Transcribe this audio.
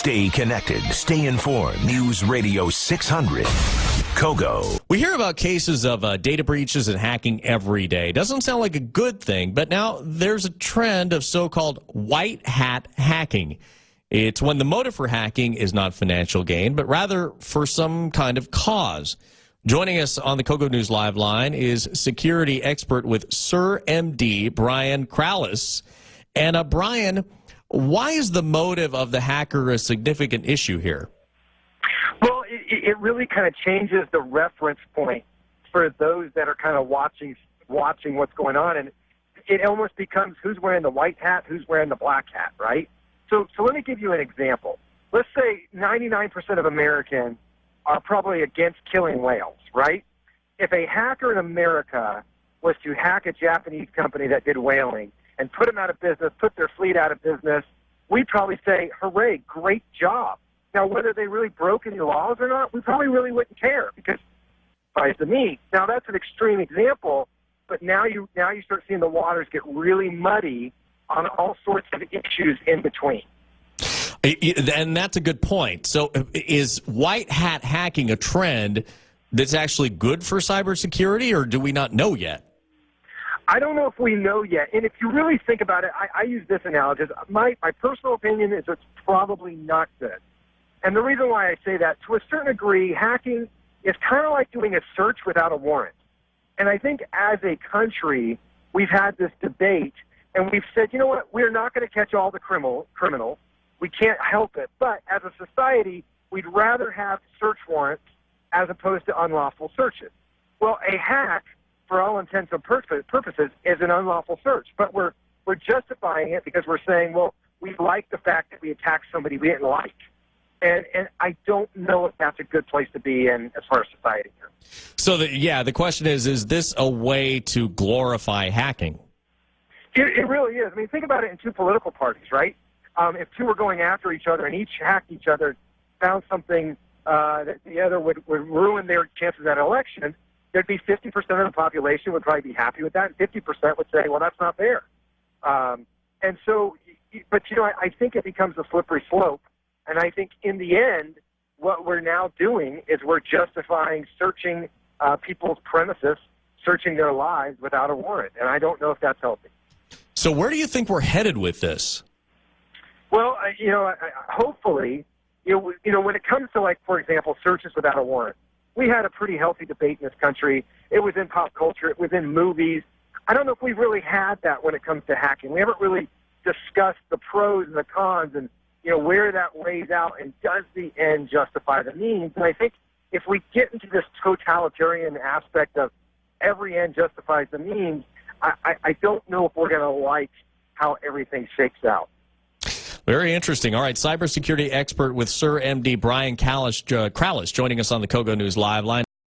Stay connected. Stay informed. News Radio 600. Kogo. We hear about cases of data breaches and hacking every day. Doesn't sound like a good thing, but now there's a trend of so-called white hat hacking. It's when the motive for hacking is not financial gain, but rather for some kind of cause. Joining us on the Kogo News Live line is security expert with SurMD, Brian Krallis. And Brian, why is the motive of the hacker a significant issue here? Well, it really kind of changes the reference point for those that are kind of watching what's going on, and it almost becomes who's wearing the white hat, who's wearing the black hat, right? So let me give you an example. Let's say 99% of Americans are probably against killing whales, right? If a hacker in America was to hack a Japanese company that did whaling and put them out of business, put their fleet out of business, we'd probably say, hooray, great job. Now, whether they really broke any laws or not, we probably really wouldn't care because it's to me. Now, that's an extreme example, but now you start seeing the waters get really muddy on all sorts of issues in between. And that's a good point. So is white hat hacking a trend that's actually good for cybersecurity, or do we not know yet? I don't know if we know yet. And if you really think about it, I use this analogy. My personal opinion is it's probably not good. And the reason why I say that, to a certain degree, hacking is kind of like doing a search without a warrant. And I think as a country, we've had this debate, and we've said, you know what, we're not going to catch all the criminals. We can't help it. But as a society, we'd rather have search warrants as opposed to unlawful searches. Well, a hack, for all intents and purposes, is an unlawful search. But we're justifying it because we're saying, well, we like the fact that we attacked somebody we didn't like. And I don't know if that's a good place to be in as far as society goes. So, the question is this a way to glorify hacking? It really is. I mean, think about it in two political parties, right? If two were going after each other and each hacked each other, found something that the other would ruin their chances at an election, there'd be 50% of the population would probably be happy with that, and 50% would say, well, that's not fair. And so, but, you know, I think it becomes a slippery slope. And I think in the end, what we're now doing is we're justifying searching people's premises, searching their lives without a warrant. And I don't know if that's healthy. So where do you think we're headed with this? Well, hopefully, you know, when it comes to, like, for example, searches without a warrant, we had a pretty healthy debate in this country. It was in pop culture. It was in movies. I don't know if we've really had that when it comes to hacking. We haven't really discussed the pros and the cons and, you know, where that weighs out, and does the end justify the means? And I think if we get into this totalitarian aspect of every end justifies the means, I don't know if we're going to like how everything shakes out. Very interesting. All right, cybersecurity expert with SurMD, Brian Krallis, joining us on the Kogo News Live line.